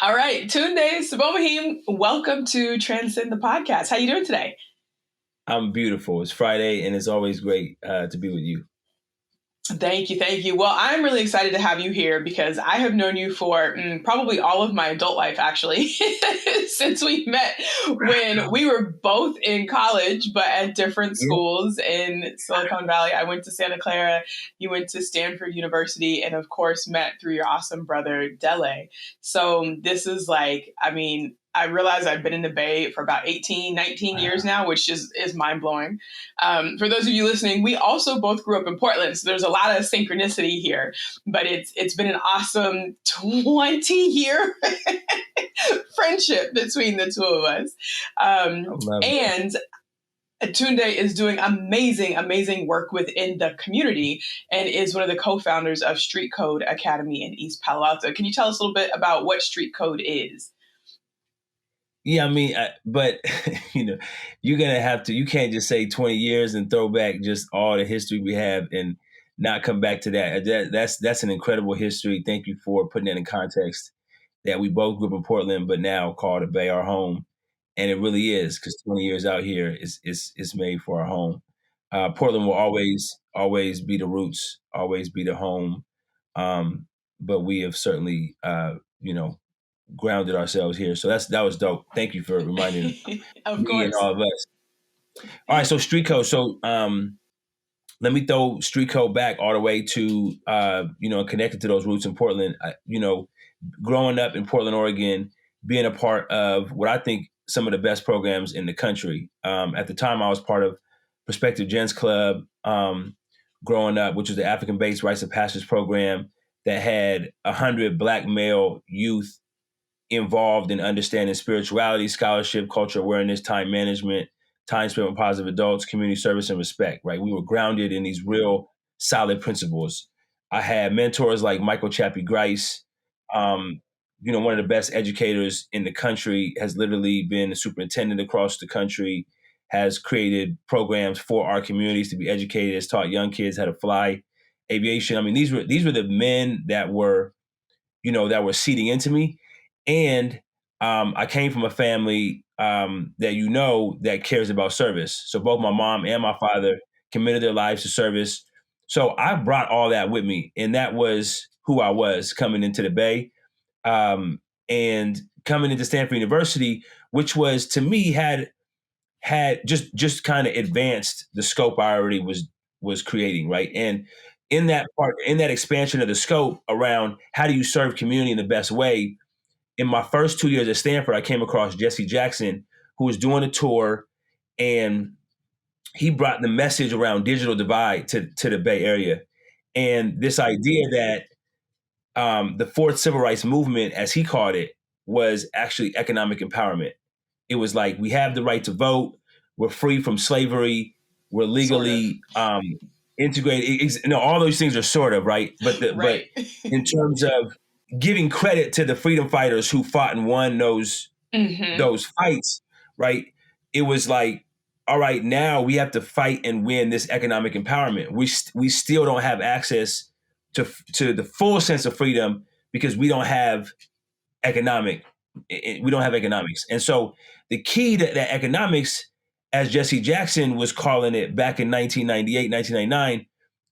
All right, Tunde Sobomehin, welcome to Transcend the podcast. How you doing today? I'm beautiful. It's Friday, and it's always great to be with you. Thank you. Thank you. Well, I'm really excited to have you here because I have known you for probably all of my adult life, actually, since we met when we were both in college, but at different Yeah. schools in Silicon Valley. I went to Santa Clara, you went to Stanford University, and of course, met through your awesome brother, Dele. So this is like, I realized I've been in the Bay for about 18, 19 years now, which is mind blowing. For those of you listening, we also both grew up in Portland, so there's a lot of synchronicity here. But it's been an awesome 20-year friendship between the two of us. And Tunde is doing amazing work within the community and is one of the co-founders of StreetCode Academy in East Palo Alto. Can you tell us a little bit about what StreetCode is? Yeah, but you're gonna have to. You can't just say 20 years and throw back just all the history we have and not come back to that. That's an incredible history. Thank you for putting that in context. That we both grew up in Portland, but now call the Bay our home, and it really is because 20 years out here is made for our home. Portland will always be the roots, always be the home, but we have certainly grounded ourselves here. So that was dope. Thank you for reminding me and all of us. All right, so street code. So let me throw street code back all the way to connected to those roots in Portland. Growing up in Portland, Oregon, being a part of what I think some of the best programs in the country. At the time, I was part of Prospective Gents Club. Growing up, which was the African-based Rites of Passage program that had 100 Black male youth involved in understanding spirituality, scholarship, culture awareness, time management, time spent with positive adults, community service, and respect, right? We were grounded in these real solid principles. I had mentors like Michael Chappie Grice, one of the best educators in the country, has literally been a superintendent across the country, has created programs for our communities to be educated, has taught young kids how to fly aviation. I mean, these were the men that were seeding into me. And I came from a family that cares about service. So both my mom and my father committed their lives to service. So I brought all that with me, and that was who I was coming into the Bay, and coming into Stanford University, which was to me had just kind of advanced the scope I already was creating, right? And in that expansion of the scope around how do you serve community in the best way, in my first 2 years at Stanford, I came across Jesse Jackson, who was doing a tour, and he brought the message around digital divide to the Bay Area. And this idea that the fourth civil rights movement, as he called it, was actually economic empowerment. It was like, we have the right to vote, we're free from slavery, we're legally integrated. All those things are sort of, right? But but in terms of giving credit to the freedom fighters who fought and won those fights, right? It was like, all right, now we have to fight and win this economic empowerment. We still don't have access to the full sense of freedom because we don't have economics. And so the key to that economics, as Jesse Jackson was calling it back in 1998, 1999,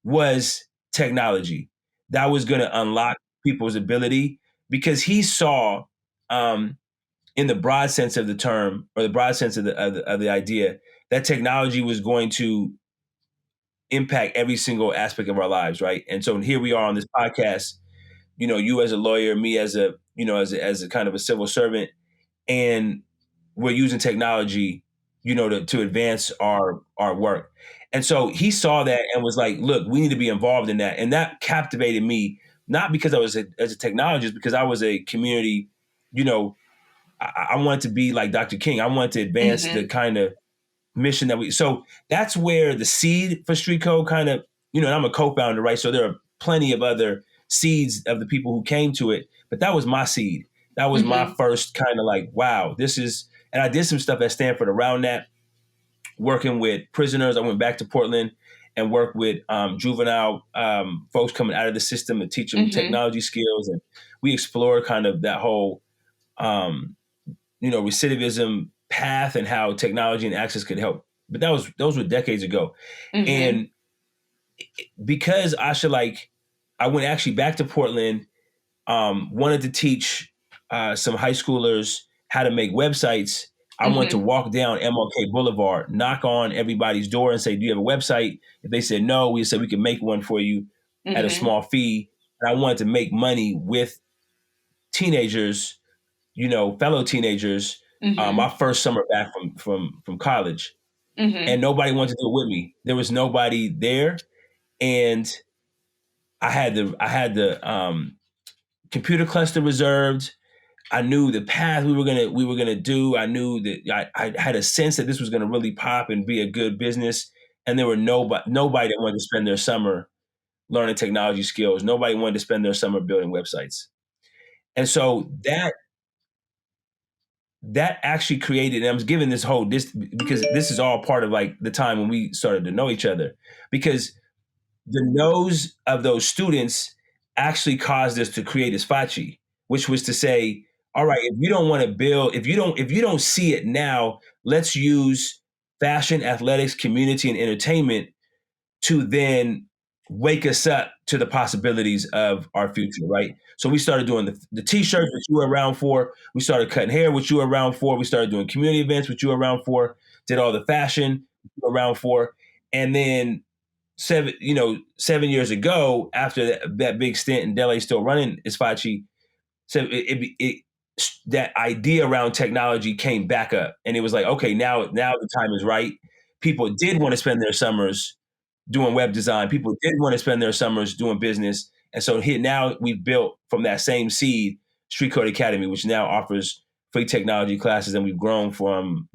was technology. That was going to unlock people's ability, because he saw, in the broad sense of the term, or the broad sense of the idea, that technology was going to impact every single aspect of our lives, right? And so here we are on this podcast, you as a lawyer, me as a kind of a civil servant, and we're using technology, to advance our work. And so he saw that and was like, look, we need to be involved in that. And that captivated me, not because I was as a technologist, because I was a community, I wanted to be like Dr. King. I wanted to advance the kind of mission so that's where the seed for Street Code kind of, and I'm a co-founder, right? So there are plenty of other seeds of the people who came to it, but that was my seed. That was my first kind of like, wow, this is, and I did some stuff at Stanford around that, working with prisoners. I went back to Portland and worked with juvenile folks coming out of the system and teach them technology skills. And we explored kind of that whole um, recidivism path and how technology and access could help. But those were decades ago. Mm-hmm. And because I went actually back to Portland, wanted to teach some high schoolers how to make websites. I wanted to Mm-hmm. walk down MLK Boulevard, knock on everybody's door and say, "Do you have a website?" If they said no, we said we can make one for you at a Mm-hmm. small fee. And I wanted to make money with teenagers, fellow teenagers. Mm-hmm. My first summer back from college, Mm-hmm. and nobody wanted to do it with me. There was nobody there, and I had the computer cluster reserved. I knew the path we were gonna do. I knew that I had a sense that this was gonna really pop and be a good business. And there were nobody that wanted to spend their summer learning technology skills. Nobody wanted to spend their summer building websites. And so that actually created, and I was given this because this is all part of like the time when we started to know each other. Because the no's of those students actually caused us to create Isfachi, which was to say, all right, if you don't want to build, if you don't see it now, let's use fashion, athletics, community, and entertainment to then wake us up to the possibilities of our future, right? So we started doing the t-shirts, which you were around for. We started cutting hair, which you were around for. We started doing community events, which you were around for. Did all the fashion, which you were around for. And then 7 years ago, after that big stint in Delhi still running Isfachi, so that idea around technology came back up, and it was like, okay, now the time is right. People did want to spend their summers doing web design. People did want to spend their summers doing business, and so here now we've built from that same seed StreetCode Academy, which now offers free technology classes, and we've grown from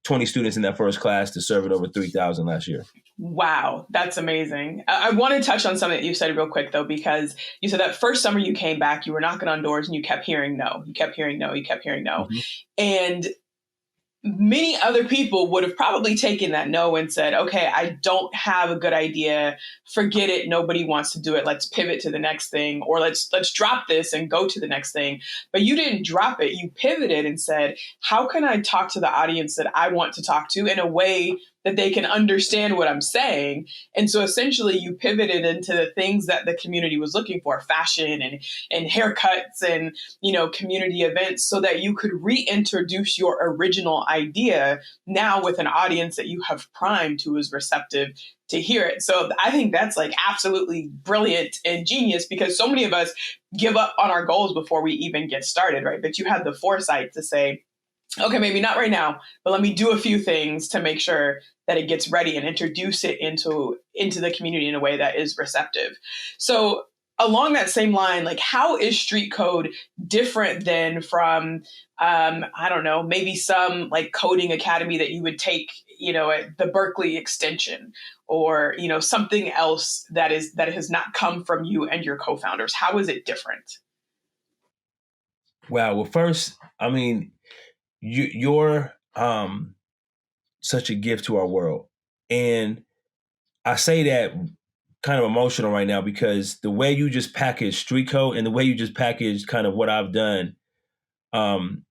20 students in that first class to serving over 3,000 last year. Wow, that's amazing. I want to touch on something that you said real quick, though, because you said that first summer you came back, you were knocking on doors and you kept hearing no. You kept hearing no. You kept hearing no. Mm-hmm. And many other people would have probably taken that no and said, okay, I don't have a good idea. Forget it. Nobody wants to do it. Let's pivot to the next thing, or let's drop this and go to the next thing. But you didn't drop it. You pivoted and said, how can I talk to the audience that I want to talk to in a way that they can understand what I'm saying? And so essentially you pivoted into the things that the community was looking for, fashion and haircuts and, community events, so that you could reintroduce your original idea now with an audience that you have primed who is receptive to hear it. So I think that's like absolutely brilliant and genius, because so many of us give up on our goals before we even get started, right? But you had the foresight to say, okay, maybe not right now, but let me do a few things to make sure that it gets ready and introduce it into the community in a way that is receptive. So along that same line, like, how is street code different than from, I don't know, maybe some like coding academy that you would take, at the Berkeley extension, or, something else that has not come from you and your co-founders? How is it different? Wow. Well, first, I mean, you're such a gift to our world. And I say that kind of emotional right now because the way you just package street code and the way you just package kind of what I've done um,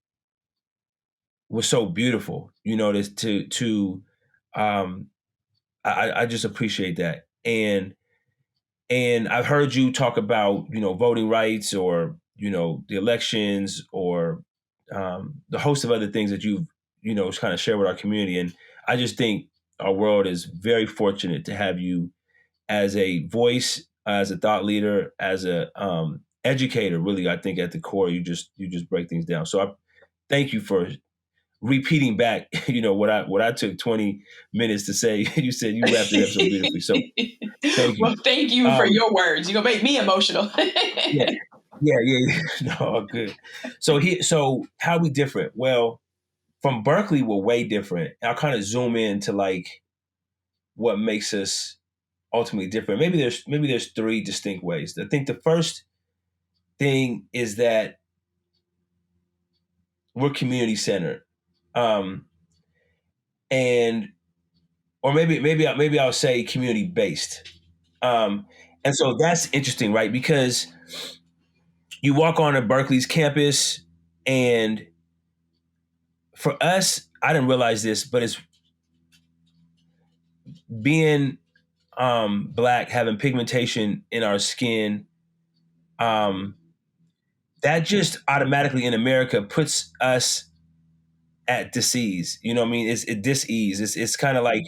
was so beautiful. Um, I just appreciate that. And I've heard you talk about voting rights, or the elections, or the host of other things that you've kind of share with our community. And I just think our world is very fortunate to have you as a voice, as a thought leader, as a educator. Really, I think at the core, you just break things down. So I thank you for repeating back, what I took 20 minutes to say. You said you wrapped it up so beautifully. So thank you. Well, thank you for your words. You're gonna make me emotional. Yeah, yeah. No, good. So how we different? Well, from Berkeley, we're way different. I'll kind of zoom in to like what makes us ultimately different. Maybe there's three distinct ways. I think the first thing is that we're community centered, um, and or maybe I'll say community based. Um, and so that's interesting, right? Because you walk on a Berkeley's campus, And for us, I didn't realize this, but it's being black, having pigmentation in our skin, um, that just automatically in America puts us at disease. You know what I mean? It's dis-ease. It's kind of like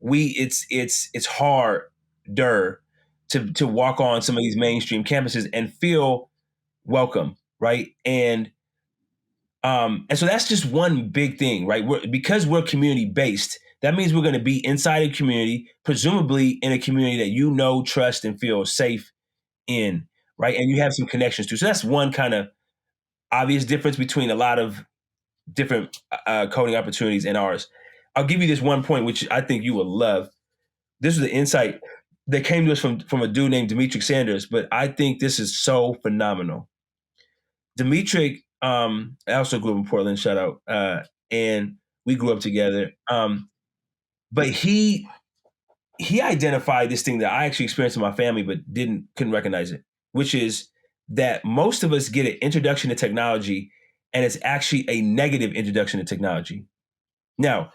it's harder to walk on some of these mainstream campuses and feel welcome, right? And so that's just one big thing, right? Because we're community based, that means we're going to be inside a community, presumably in a community that you know, trust, and feel safe in, right? And you have some connections to. So that's one kind of obvious difference between a lot of different coding opportunities and ours. I'll give you this one point, which I think you will love. This was the insight that came to us from a dude named Dimitri Sanders, but I think this is so phenomenal. Dimitri, I also grew up in Portland, shout out, and we grew up together. But he identified this thing that I actually experienced in my family, but couldn't recognize it, which is that most of us get an introduction to technology, and it's actually a negative introduction to technology. Now,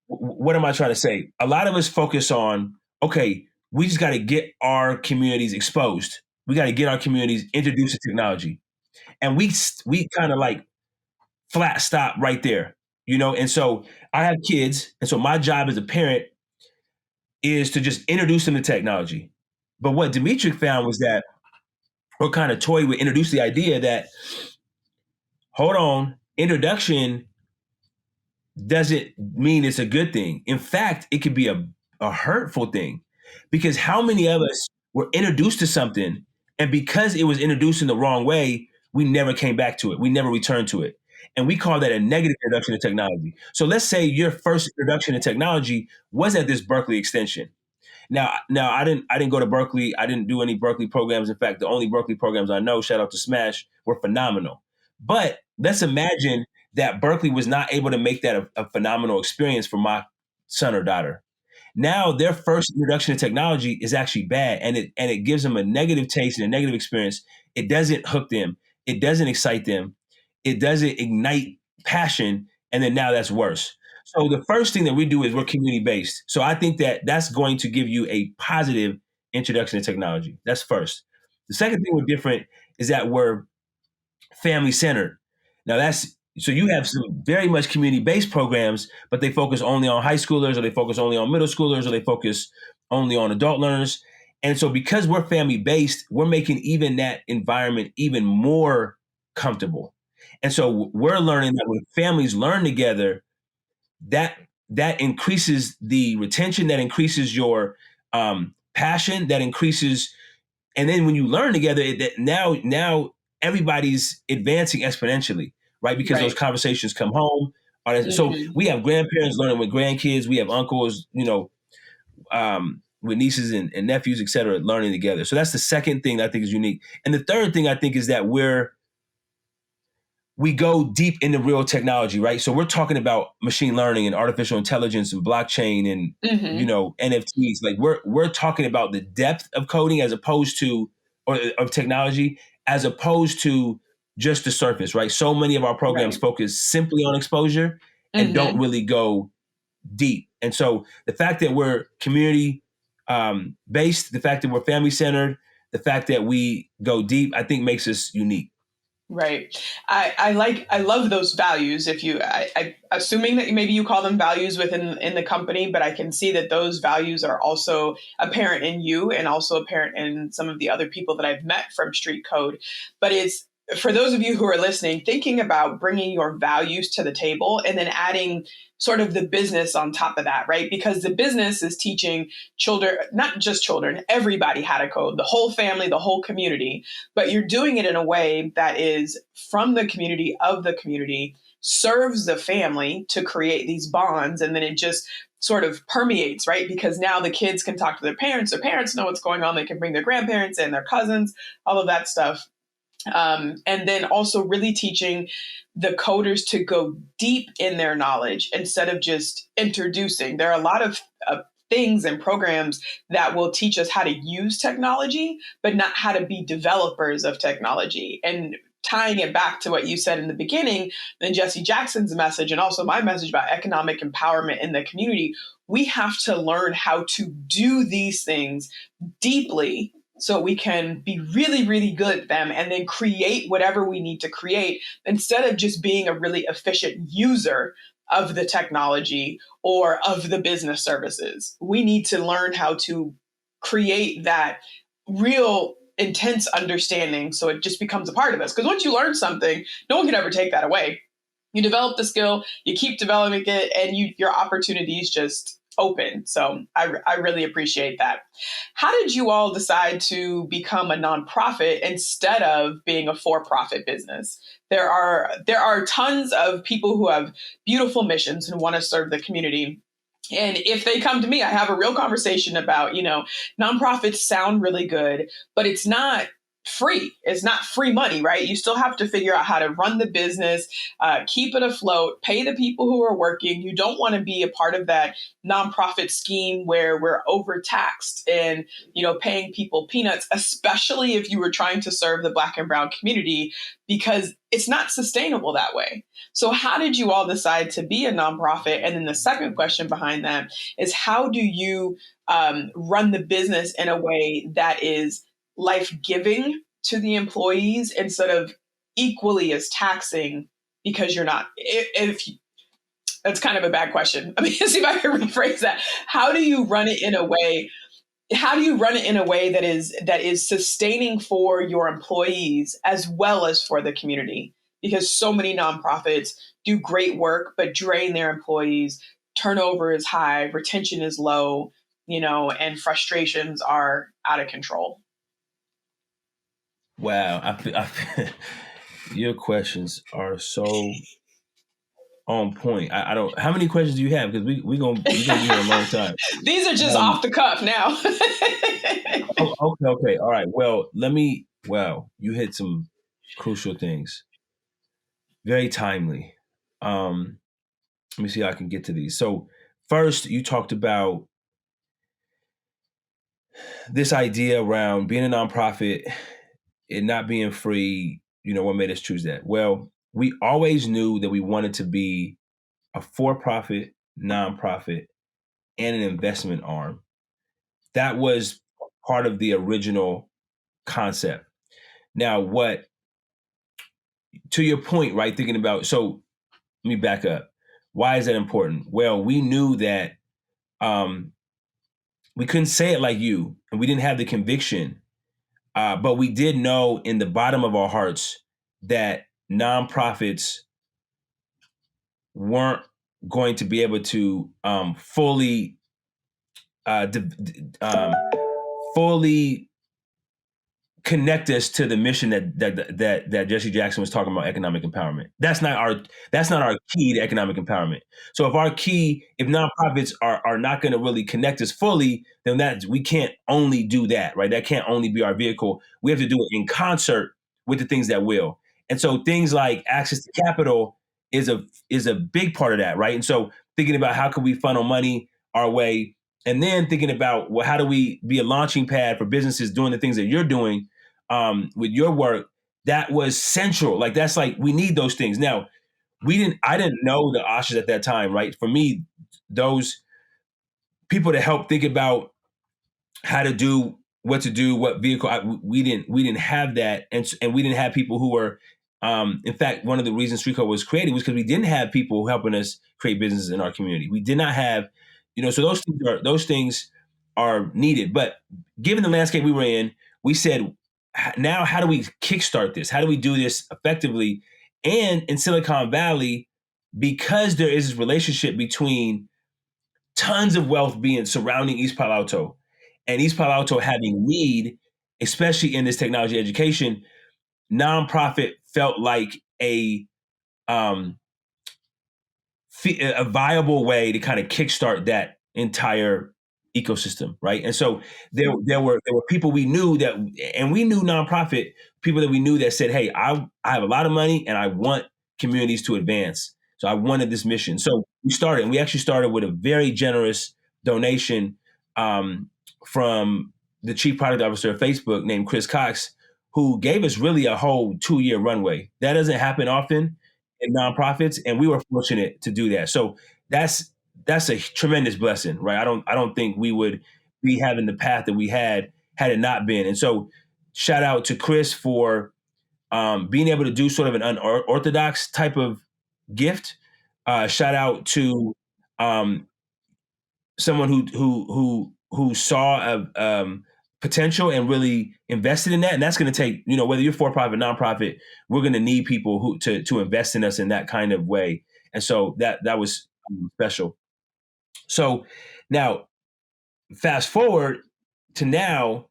what am I trying to say? A lot of us focus on, okay, we just got to get our communities exposed. We got to get our communities introduced to technology, and we kind of like flat stop right there, you know. And so I have kids, and so my job as a parent is to just introduce them to technology. But what Dimitri found was that, or kind of toyed with, introduce the idea that, hold on, introduction doesn't mean it's a good thing. In fact, it could be a hurtful thing, because how many of us were introduced to something, and because it was introduced in the wrong way, we never came back to it. We never returned to it. And we call that a negative introduction to technology. So let's say your first introduction to technology was at this Berkeley extension. Now I didn't go to Berkeley. I didn't do any Berkeley programs. In fact, the only Berkeley programs I know, shout out to Smash, were phenomenal. But let's imagine that Berkeley was not able to make that a phenomenal experience for my son or daughter. Now their first introduction to technology is actually bad, and it gives them a negative taste and a negative experience. It doesn't hook them. It doesn't excite them. It doesn't ignite passion, and then now that's worse. So the first thing that we do is we're community based. So I think that that's going to give you a positive introduction to technology. That's first. The second thing we're different is that we're family centered. Now that's so you have some very much community based programs, but they focus only on high schoolers, or they focus only on middle schoolers, or they focus only on adult learners. And so because we're family based, we're making even that environment even more comfortable. And so we're learning that when families learn together, that that increases the retention, that increases your passion, that increases, and then when you learn together, now everybody's advancing exponentially, right? Because those Right. conversations come home. So Mm-hmm. we have grandparents learning with grandkids. We have uncles, with nieces and nephews, et cetera, learning together. So that's the second thing that I think is unique. And the third thing I think is that we go deep into real technology, right? So we're talking about machine learning and artificial intelligence and blockchain and Mm-hmm. NFTs. Like we're talking about the depth of coding as opposed to, or of technology, as opposed to just the surface, right? So many of our programs Right. focus simply on exposure and don't Mm-hmm. really go deep. And so the fact that we're community based, the fact that we're family centered, the fact that we go deep, I think makes us unique. Right. I love those values. If you, I assuming that maybe you call them values within in the company, but I can see that those values are also apparent in you and also apparent in some of the other people that I've met from Street Code. But it's for those of you who are listening, thinking about bringing your values to the table and then adding sort of the business on top of that, right? Because the business is teaching children, not just children, everybody how to code, the whole family, the whole community, but you're doing it in a way that is from the community, of the community, serves the family to create these bonds, and then it just sort of permeates, right? Because now the kids can talk to their parents know what's going on, they can bring their grandparents and their cousins, all of that stuff. And then also really teaching the coders to go deep in their knowledge instead of just introducing. There are a lot of things and programs that will teach us how to use technology, but not how to be developers of technology. And tying it back to what you said in the beginning, and Jesse Jackson's message, and also my message about economic empowerment in the community, we have to learn how to do these things deeply so we can be really, really good at them and then create whatever we need to create instead of just being a really efficient user of the technology or of the business services. We need to learn how to create that real intense understanding so it just becomes a part of us. Because once you learn something, no one can ever take that away. You develop the skill, you keep developing it, and your opportunities just open. So I really appreciate that. How did you all decide to become a nonprofit instead of being a for-profit business? There are tons of people who have beautiful missions and want to serve the community. And if they come to me, I have a real conversation about, nonprofits sound really good, but it's not free. It's not free money, right? You still have to figure out how to run the business, keep it afloat, pay the people who are working. You don't want to be a part of that nonprofit scheme where we're overtaxed and, paying people peanuts, especially if you were trying to serve the Black and Brown community, because it's not sustainable that way. So how did you all decide to be a nonprofit? And then the second question behind that is, how do you run the business in a way that is life-giving to the employees instead of equally as taxing, because you're not, that's kind of a bad question. I mean, see if I can rephrase that. How do you run it in a way that is sustaining for your employees as well as for the community? Because so many nonprofits do great work, but drain their employees. Turnover is high, retention is low, and frustrations are out of control. Wow. Your questions are so on point. I don't. How many questions do you have? Because we're gonna be here a long time. These are just off the cuff now. Okay. All right. Well, you hit some crucial things. Very timely. Let me see how I can get to these. So first, you talked about this idea around being a nonprofit and not being free. What made us choose that? Well, we always knew that we wanted to be a for-profit, nonprofit, and an investment arm. That was part of the original concept. Now, to your point, right? Thinking about, so let me back up. Why is that important? Well, we knew that we couldn't say it like you, and we didn't have the conviction, but we did know in the bottom of our hearts that nonprofits weren't going to be able to fully connect us to the mission that Jesse Jackson was talking about, economic empowerment. That's not our key to economic empowerment. So if nonprofits are not going to really connect us fully, then we can't only do that, right? That can't only be our vehicle. We have to do it in concert with the things that will. And so things like access to capital is a big part of that, right? And so thinking about how can we funnel money our way, and then thinking about, well, how do we be a launching pad for businesses doing the things that you're doing with your work? That was central. That's we need those things. Now, I didn't know the Oshers at that time, right? For me, those people to help think about how to do, what to do, what vehicle, we didn't have that. And we didn't have people who were, in fact, one of the reasons StreetCode was created was because we didn't have people helping us create businesses in our community. We did not have, so those things are needed. But given the landscape we were in, we said, now how do we kickstart this? How do we do this effectively? And in Silicon Valley, because there is this relationship between tons of wealth being surrounding East Palo Alto and East Palo Alto having need, especially in this technology education, nonprofit felt like a viable way to kind of kickstart that entire ecosystem, right? And so there were people we knew and we knew nonprofit people that we knew that said, "Hey, I have a lot of money and I want communities to advance. So I wanted this mission." So we actually started with a very generous donation from the chief product officer of Facebook named Chris Cox, who gave us really a whole 2-year runway. That doesn't happen often in nonprofits, and we were fortunate to do that. So that's a tremendous blessing, right? I don't think we would be having the path that we had it not been. And so shout out to Chris for being able to do sort of an unorthodox type of gift. Shout out to um, someone who saw a potential and really invested in that. And that's going to take, whether you're for profit, nonprofit, we're going to need people who to invest in us in that kind of way. And so that was special. So now, fast forward to now,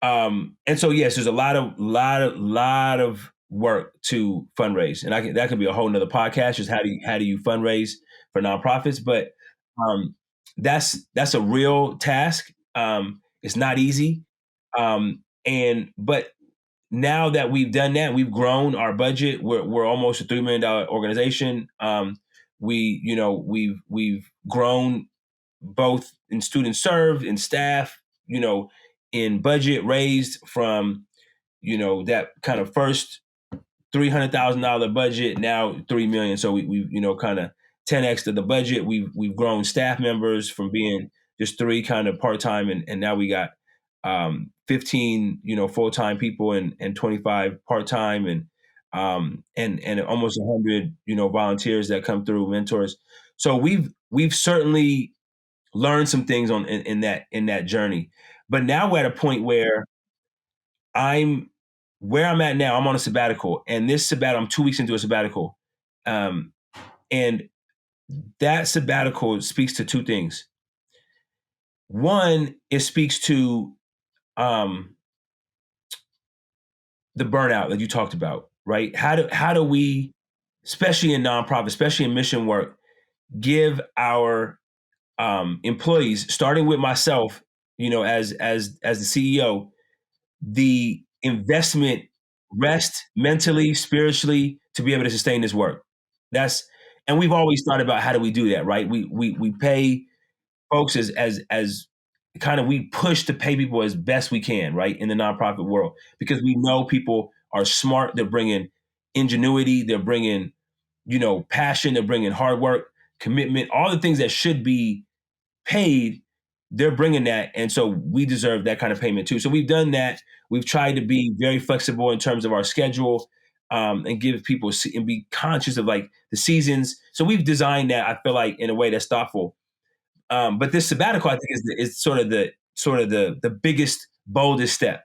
and so yes, there's a lot of work to fundraise, and that could be a whole nother podcast. Just how do you fundraise for nonprofits? But that's a real task. It's not easy, but now that we've done that, we've grown our budget. We're almost a $3 million organization. We've grown both in students served, in staff, in budget raised from, that kind of first $300,000 budget, now $3 million. So we've kind of 10x to the budget. We've grown staff members from being just 3 kind of part-time, and now we got 15 full-time people and 25 part-time, and almost 100 volunteers that come through, mentors. So we've certainly learned some things in that journey. But now we're at a point where I'm at now. I'm on a sabbatical, and this sabbatical, I'm 2 weeks into a sabbatical, and that sabbatical speaks to 2 things. One, it speaks to the burnout that you talked about, right? How do we, especially in nonprofit, especially in mission work, give our employees, starting with myself, as the CEO, the investment, rest mentally, spiritually, to be able to sustain this work. And we've always thought about how do we do that, right? We pay folks as kind of, we push to pay people as best we can, right, in the nonprofit world, because we know people are smart. They're bringing ingenuity. They're bringing, passion. They're bringing hard work, commitment, all the things that should be paid. They're bringing that, and so we deserve that kind of payment too. So we've done that. We've tried to be very flexible in terms of our schedule, and give people and be conscious of like the seasons. So we've designed that, I feel like, in a way that's thoughtful. But this sabbatical, I think, is sort of the biggest, boldest step.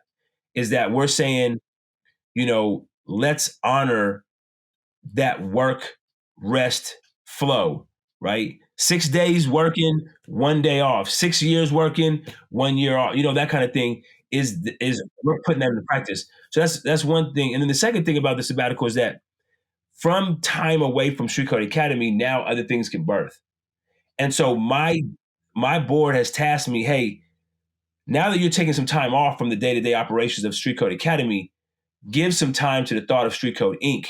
Is that we're saying, let's honor that work, rest, flow, right? 6 days working, 1 day off. 6 years working, 1 year off. That kind of thing is we're putting that into practice. So that's one thing. And then the second thing about the sabbatical is that from time away from StreetCode Academy, now other things can birth. And so my board has tasked me, hey, now that you're taking some time off from the day-to-day operations of StreetCode Academy, give some time to the thought of StreetCode Inc.,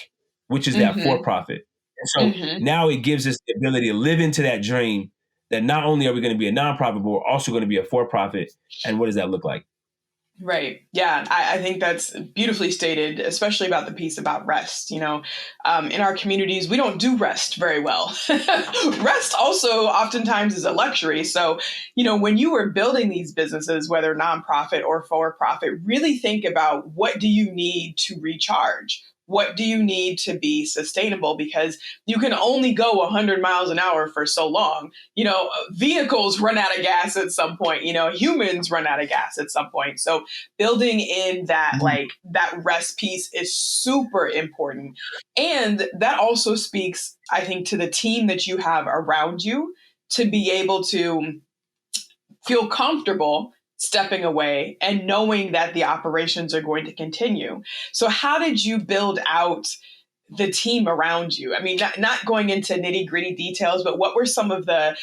which is that for-profit. And so now it gives us the ability to live into that dream that not only are we going to be a nonprofit, but we're also going to be a for-profit. And what does that look like? Right. Yeah, I think that's beautifully stated, especially about the piece about rest. In our communities, we don't do rest very well. Rest also oftentimes is a luxury. So, when you are building these businesses, whether nonprofit or for-profit, really think about, what do you need to recharge? What do you need to be sustainable? Because you can only go 100 miles an hour for so long. Vehicles run out of gas at some point. Humans run out of gas at some point. So building in that, that rest piece is super important. And that also speaks, I think, to the team that you have around you to be able to feel comfortable stepping away and knowing that the operations are going to continue. So how did you build out the team around you? I mean, not going into nitty gritty details, but what were some of the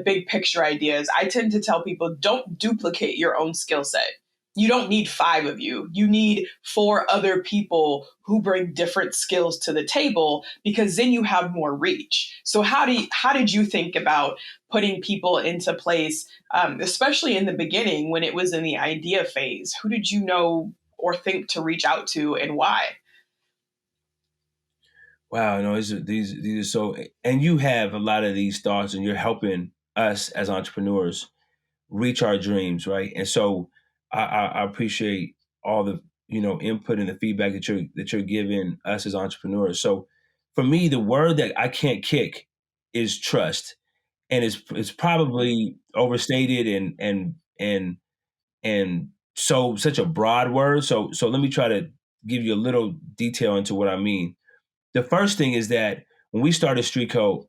big picture ideas? I tend to tell people, don't duplicate your own skill set. You don't need 5 of you. You need 4 other people who bring different skills to the table, because then you have more reach. So how did you think about putting people into place, especially in the beginning when it was in the idea phase? Who did you know or think to reach out to, and why? Wow, no, these are so, and you have a lot of these thoughts, and you're helping us as entrepreneurs reach our dreams, right? And so I appreciate all the input and the feedback that you're giving us as entrepreneurs. So for me, the word that I can't kick is trust, and it's probably overstated and so such a broad word. So let me try to give you a little detail into what I mean. The first thing is that when we started Street Code,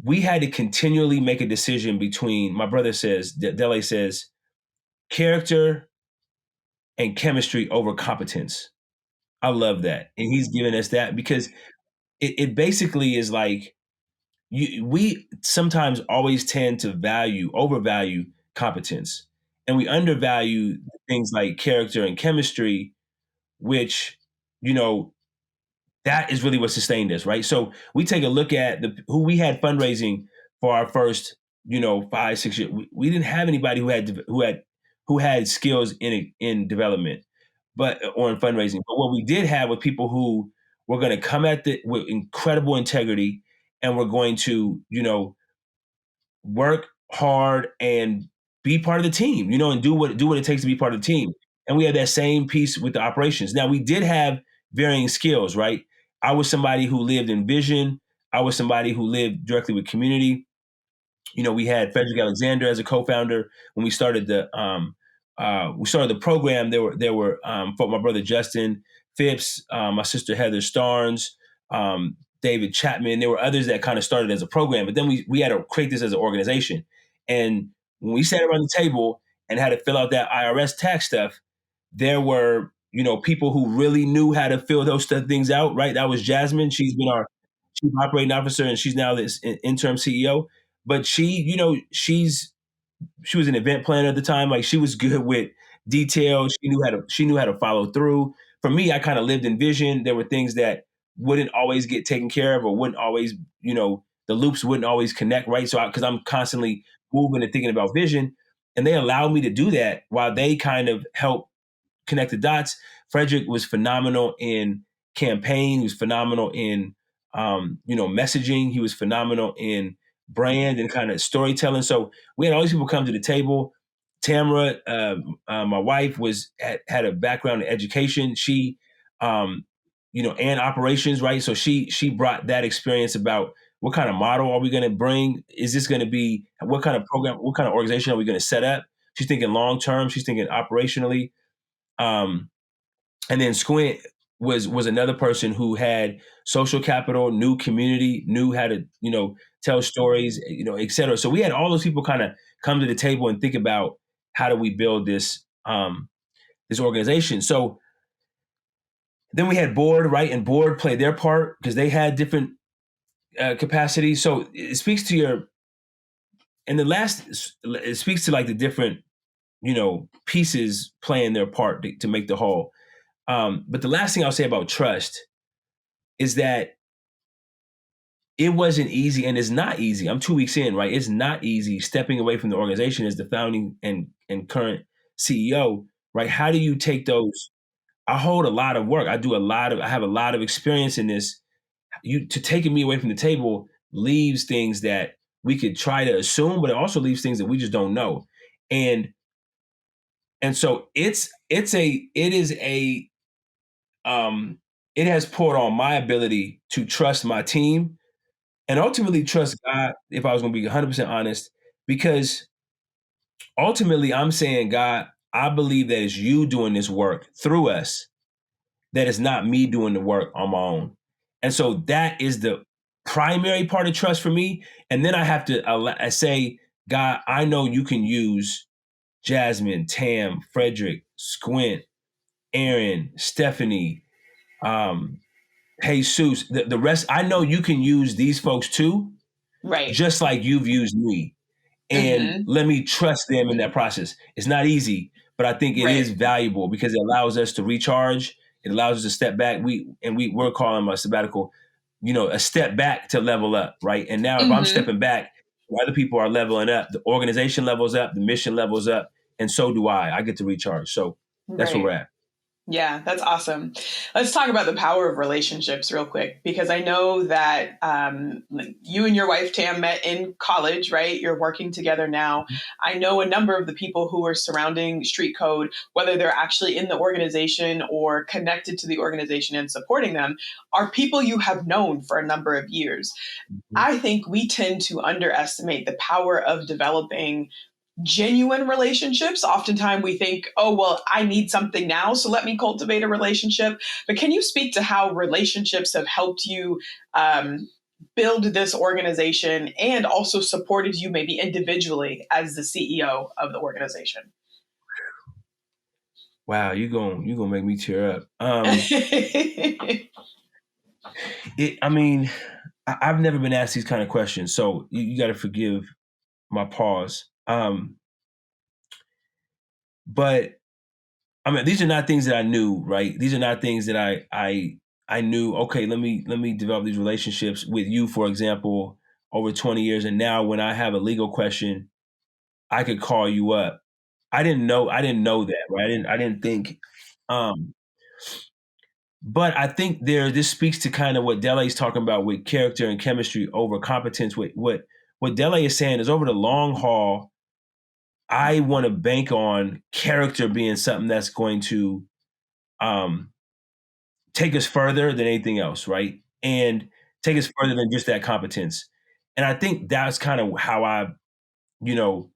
we had to continually make a decision between, my brother says, Dele says, character and chemistry over competence. I love that. And he's giving us that because it basically is like we sometimes always tend to overvalue competence. And we undervalue things like character and chemistry, which, you know, that is really what sustained us, right? So we take a look at who we had fundraising for our first, 5, 6 years. We didn't have anybody who had skills in development, or in fundraising. But what we did have were people who were going to come at it with incredible integrity, and were going to, work hard and be part of the team, and do what it takes to be part of the team. And we had that same piece with the operations. Now we did have varying skills, right? I was somebody who lived in vision. I was somebody who lived directly with community. We had Frederick Alexander as a co-founder when we started the program. There were for my brother Justin Phipps, my sister Heather Starnes, David Chapman. There were others that kind of started as a program, but then we had to create this as an organization. And when we sat around the table and had to fill out that IRS tax stuff, there were people who really knew how to fill those things out. Right, that was Jasmine. She's been our chief operating officer, and she's now this interim CEO. But she was an event planner at the time. Like, she was good with details. She knew how to follow through. For me, I kind of lived in vision. There were things that wouldn't always get taken care of, or wouldn't always, the loops wouldn't always connect, right? So because I'm constantly moving and thinking about vision, and they allowed me to do that while they kind of help connect the dots. Frederick was phenomenal in campaign. He was phenomenal in, messaging. He was phenomenal in brand and kind of storytelling. So we had all these people come to the table. Tamara, my wife, had a background in education. She, and operations, right? So she brought that experience about what kind of model are we going to bring? Is this going to be, what kind of program, what kind of organization are we going to set up? She's thinking long term. She's thinking operationally. And then Squint was another person who had social capital, knew community, knew how to, tell stories, et cetera. So we had all those people kind of come to the table and think about, how do we build this organization? So then we had board, right? And board played their part because they had different capacities. So it speaks to it speaks to like the different, pieces playing their part to make the whole. But the last thing I'll say about trust is that it wasn't easy, and it's not easy. I'm 2 weeks in, right? It's not easy stepping away from the organization as the founding and current CEO, right? How do you take those? I hold a lot of work. I have a lot of experience in this. Taking me away from the table leaves things that we could try to assume, but it also leaves things that we just don't know. And so it has poured on my ability to trust my team, and ultimately trust God, if I was going to be 100% honest, because ultimately I'm saying, God, I believe that it's you doing this work through us, that it's not me doing the work on my own. And so that is the primary part of trust for me. And then I have to say, God, I know you can use Jasmine, Tam, Frederick, Squint, Aaron, Stephanie, Jesus, the rest. I know you can use these folks too, Right. just like you've used me. And let me trust them in that process. It's not easy, but I think it is valuable because it allows us to recharge. It allows us to step back. We're calling a sabbatical, a step back to level up, right? And now if I'm stepping back, other people are leveling up. The organization levels up, the mission levels up, and so do I. I get to recharge. So That's where we're Right. at. Yeah, that's awesome. Let's talk about the power of relationships real quick, because I know that you and your wife, Tam, met in college, right? You're working together now. I know a number of the people who are surrounding Street Code, whether they're actually in the organization or connected to the organization and supporting them, are people you have known for a number of years. Mhm. I think we tend to underestimate the power of developing genuine relationships. Oftentimes we think, oh, well, I need something now, so let me cultivate a relationship. But can you speak to how relationships have helped you build this organization and also supported you maybe individually as the CEO of the organization? Wow, you gonna make me tear up. I mean, I've never been asked these kind of questions, so you got to forgive my pause. But I mean, these are not things that I knew, right? These are not things that I knew. Okay, let me develop these relationships with you, for example, over 20 years, and now when I have a legal question, I could call you up. I didn't know that, right? I didn't think. Um, but I think this speaks to kind of what Dele's talking about with character and chemistry over competence. What Dele is saying is over the long haul, I want to bank on character being something that's going to um, take us further than anything else, right? And take us further than just that competence. And I think that's kind of how I, you know,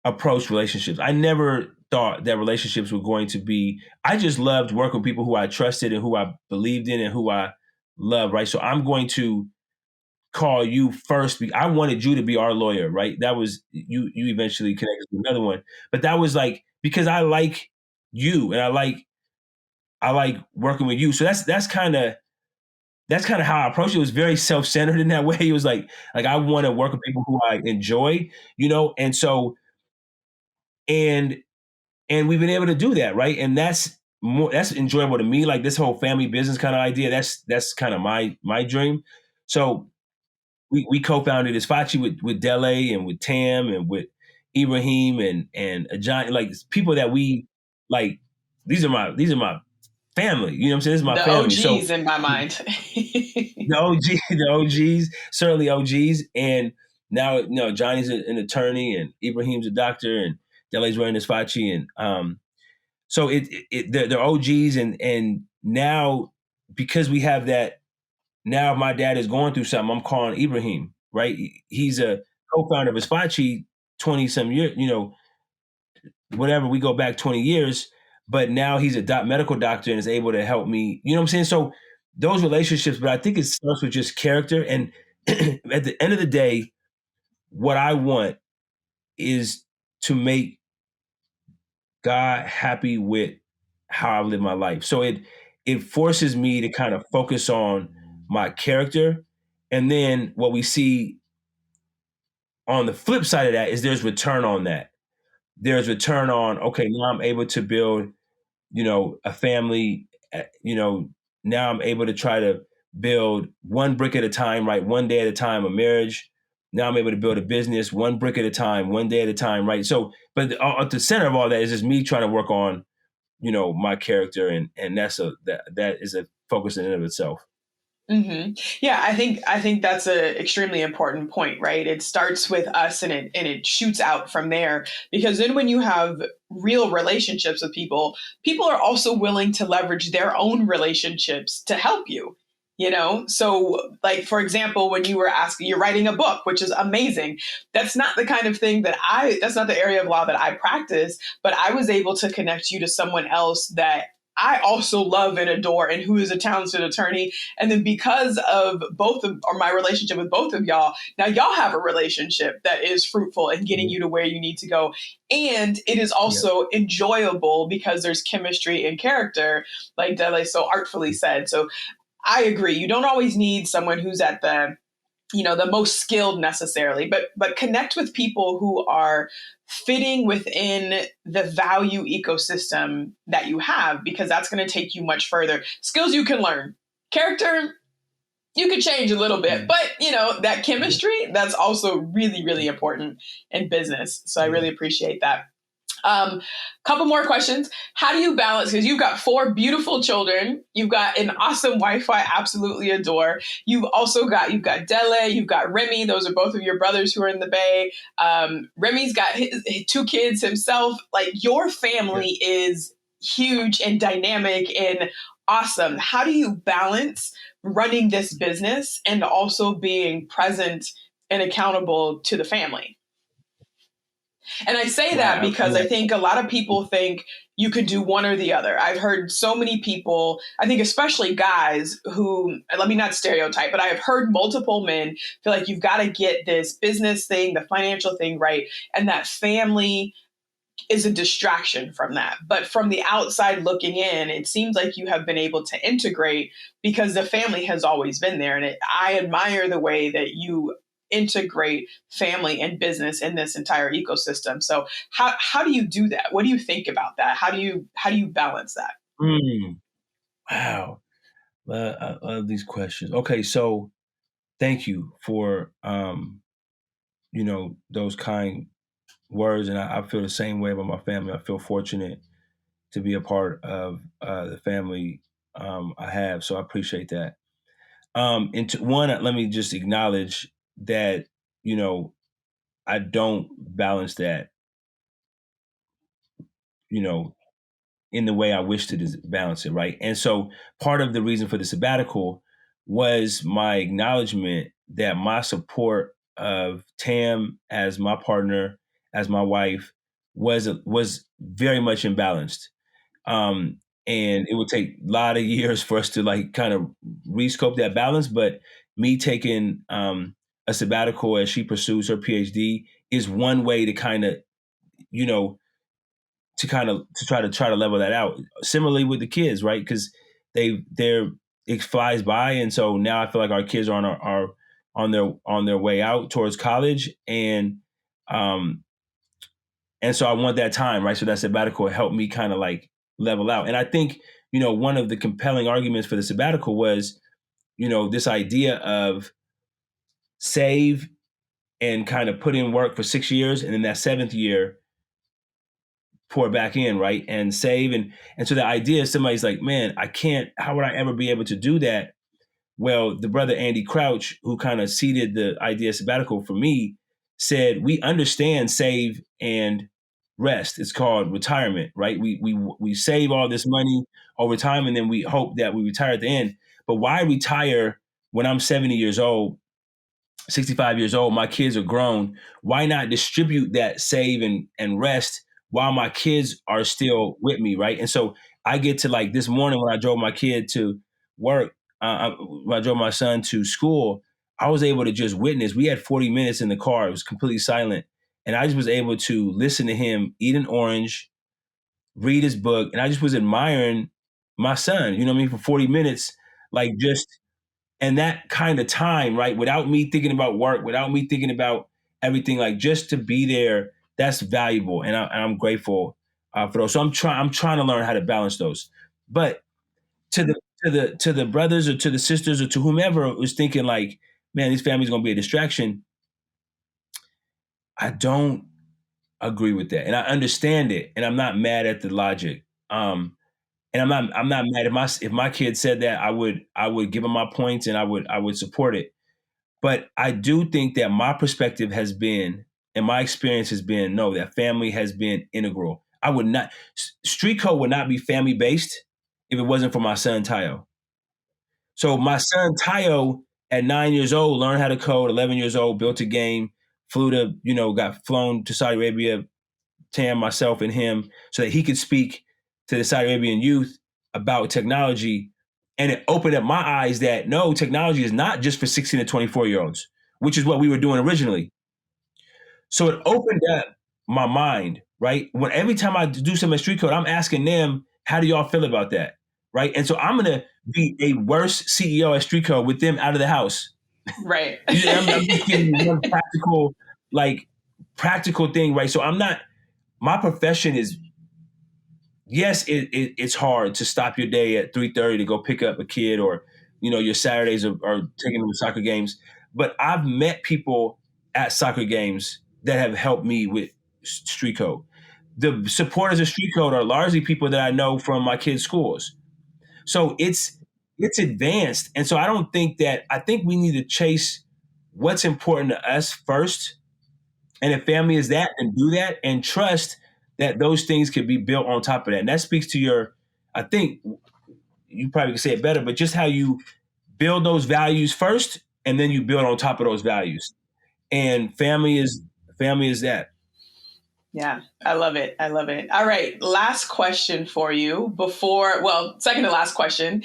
approach relationships. I never thought that relationships were going to be, I just loved working with people who I trusted and who I believed in and who I love, right? So I'm going to call you first. I wanted you to be our lawyer, right? That was, you eventually connected with another one. But that was like, because I like you and I like working with you. So that's kind of how I approached it. It was very self-centered in that way. It was like I want to work with people who I enjoy, and so and and we've been able to do that, right? And that's enjoyable to me. Like this whole family business kind of idea. That's kind of my dream. So we co-founded Isfachi with Dele and with Tam and with Ibrahim and Ajay, like people that we like. These are my family. You know what I'm saying? This is my The family. So OGs in my mind. the OG, the OGs, certainly OGs, and now Johnny's an attorney, and Ibrahim's a doctor, and Dele's wearing his fachi, and so they're OGs, and now because we have that, now if my dad is going through something, I'm calling Ibrahim, right? He's a co-founder of Isfachi, 20 some years, whatever, we go back 20 years, but now he's a medical doctor and is able to help me. You know what I'm saying? So those relationships, but I think it starts with just character. And at the end of the day, what I want is to make God happy with how I live my life. So it forces me to kind of focus on my character. And then what we see on the flip side of that is there's return on that. There's return on, okay, now I'm able to build a family, now I'm able to try to build one brick at a time, right? One day at a time, a marriage. Now I'm able to build a business one brick at a time, one day at a time, right? So, but at the center of all that is just me trying to work on, my character, and that is a focus in and of itself. Yeah, I think that's a extremely important point, right? It starts with us and it shoots out from there, because then when you have real relationships with people, people are also willing to leverage their own relationships to help you. So like for example, when you were asking, you're writing a book, which is amazing. That's not the kind of thing that's not the area of law that I practice, but I was able to connect you to someone else that I also love and adore and who is a talented attorney. And then because of my relationship with both of y'all, now y'all have a relationship that is fruitful and getting Mhm. you to where you need to go. And it is Yeah. also enjoyable because there's chemistry and character, like Dele so artfully said. So I agree. You don't always need someone who's at the most skilled necessarily, but connect with people who are fitting within the value ecosystem that you have, because that's going to take you much further. Skills you can learn. Character you could change a little bit, Mhm. but that chemistry, that's also really really important in business. So I Yeah. really appreciate that. Couple more questions. How do you balance? Because you've got 4 beautiful children. You've got an awesome wife I absolutely adore. You've got Dele, you've got Remy. Those are both of your brothers who are in the Bay. Remy's got his 2 kids himself. Like your Yeah. family is huge and dynamic and awesome. How do you balance running this business and also being present and accountable to the family? And I say that Wow. because I think a lot of people think you could do one or the other. I've heard so many people, I think especially guys who, let me not stereotype, but I have heard multiple men feel like you've got to get this business thing, the financial thing right, and that family is a distraction from that. But from the outside looking in, it seems like you have been able to integrate because the family has always been there. And I admire the way that you integrate family and business in this entire ecosystem. So how do you do that? What do you think about that? How do you balance that? Mm, wow. I love these questions. Okay, so thank you for those kind words, and I feel the same way about my family. I feel fortunate to be a part of the family I have, so I appreciate that. One, let me just acknowledge that you know I don't balance that you know in the way I wish to balance it, right? And so part of the reason for the sabbatical was my acknowledgement that my support of Tam as my partner, as my wife, was very much imbalanced. Um, and it would take a lot of years for us to like kind of rescope that balance. But me taking a sabbatical as she pursues her PhD is one way to kind of, you know, to try to level that out. Similarly with the kids, right? Because they're it flies by, and so now I feel like our kids are on their way out towards college, um and so I want that time, right? So that sabbatical helped me kind of like level out, and I think one of the compelling arguments for the sabbatical was this idea of save and kind of put in work for 6 years, and then that seventh year pour back in, right? And save. And so the idea is somebody's like, man, I can't, how would I ever be able to do that? Well, the brother Andy Crouch, who kind of seeded the idea of sabbatical for me, said, we understand save and rest. It's called retirement, right? We save all this money over time and then we hope that we retire at the end. But why retire when I'm 70 years old, 65 years old, my kids are grown? Why not distribute that save and rest while my kids are still with me, right? And so I get to like this morning when I drove my kid to work, when I drove my son to school, I was able to just witness. We had 40 minutes in the car. It was completely silent. And I just was able to listen to him eat an orange, read his book, and I just was admiring my son, you know what I mean, for 40 minutes, like just and that kind of time, right? Without me thinking about work, without me thinking about everything, like just to be there, that's valuable, and I'm grateful for those. So I'm trying to learn how to balance those. But to the brothers or to the sisters or to whomever was thinking like, man, this family's gonna be a distraction. I don't agree with that, and I understand it, and I'm not mad at the logic. And I'm not mad if my kid said that. I would give him my points, and I would support it. But I do think that my perspective has been, and my experience has been, no, that family has been integral. I would not, street code would not be family based if it wasn't for my son Tayo. So my son Tayo at 9 years old learned how to code. 11 years old, built a game, flew to, got flown to Saudi Arabia, Tam, myself, and him, so that he could speak to the Saudi Arabian youth about technology. And it opened up my eyes that no, technology is not just for 16 to 24-year-olds, which is what we were doing originally. So it opened up my mind, right? When every time I do some street code, I'm asking them, how do y'all feel about that? Right. And so I'm gonna be a worse CEO at street code with them out of the house. Right. I'm just giving you one like practical thing, right? So I'm not, my profession is, yes, it's hard to stop your day at 3:30 to go pick up a kid, or your Saturdays are taking them to soccer games. But I've met people at soccer games that have helped me with street code. The supporters of Street Code are largely people that I know from my kids' schools. So it's advanced. And so I think we need to chase what's important to us first. And if family is that, then do that and trust that those things can be built on top of that. And that speaks to your, I think you probably could say it better, but just how you build those values first and then you build on top of those values. And family is that. Yeah, I love it. I love it. All right. Last question for you before, well, second to last question.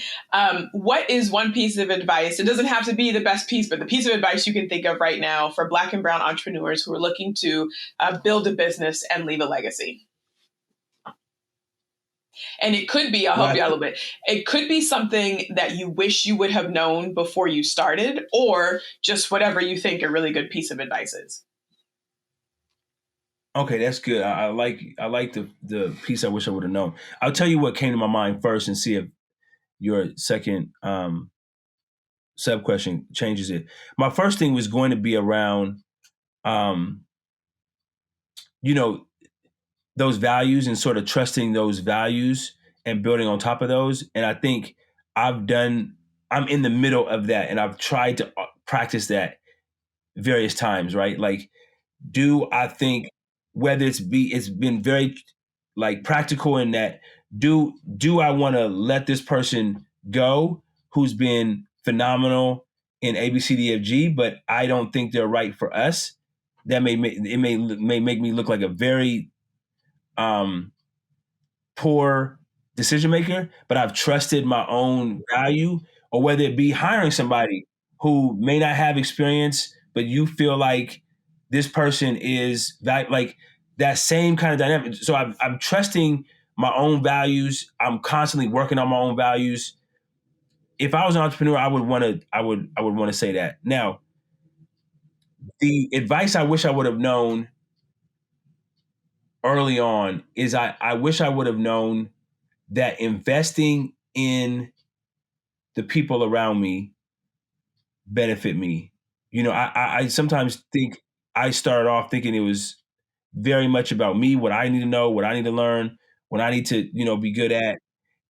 What is one piece of advice? It doesn't have to be the best piece, but the piece of advice you can think of right now for Black and Brown entrepreneurs who are looking to build a business and leave a legacy. And it could be, I'll help you out a little bit. It could be something that you wish you would have known before you started, or just whatever you think a really good piece of advice is. Okay, that's good. I like the piece I wish I would have known. I'll tell you what came to my mind first and see if your second sub question changes it. My first thing was going to be around um, you know, those values and sort of trusting those values and building on top of those. And I think I'm in the middle of that and I've tried to practice that various times, right? Like, do I think whether it's been very like practical in that do I want to let this person go who's been phenomenal in ABCDFG, but I don't think they're right for us. That may make me look like a very um, poor decision maker, but I've trusted my own value, or whether it be hiring somebody who may not have experience, but you feel like this person is like that same kind of dynamic. So I'm trusting my own values. I'm constantly working on my own values. If I was an entrepreneur, I would want to say that. Now, the advice I wish I would have known early on is I wish I would have known that investing in the people around me benefit me. I sometimes think I started off thinking it was very much about me, what I need to know, what I need to learn, what I need to, be good at.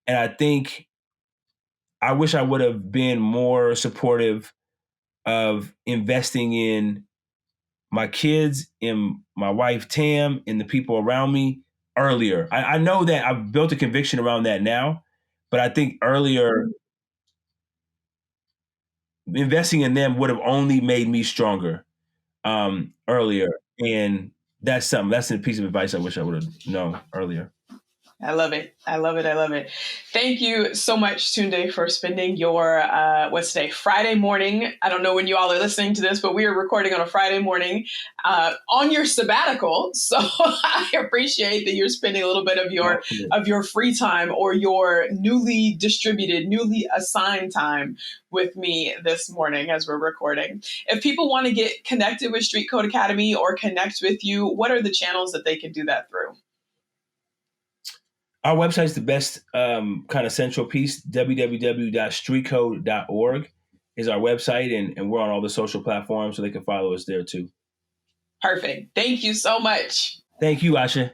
And I think I wish I would have been more supportive of investing in my kids, in my wife, Tam, in the people around me earlier. I know that I've built a conviction around that now, but I think earlier investing in them would have only made me stronger earlier. And that's a piece of advice I wish I would have known earlier. I love it. I love it. I love it. Thank you so much, Tunde, for spending your, what's today, Friday morning. I don't know when you all are listening to this, but we are recording on a Friday morning on your sabbatical. So I appreciate that you're spending a little bit of your free time or your newly distributed, newly assigned time with me this morning as we're recording. If people want to get connected with StreetCode Academy or connect with you, what are the channels that they can do that through? Our website is the best kind of central piece. www.streetcode.org is our website, and we're on all the social platforms, so they can follow us there too. Perfect. Thank you so much. Thank you, Asha.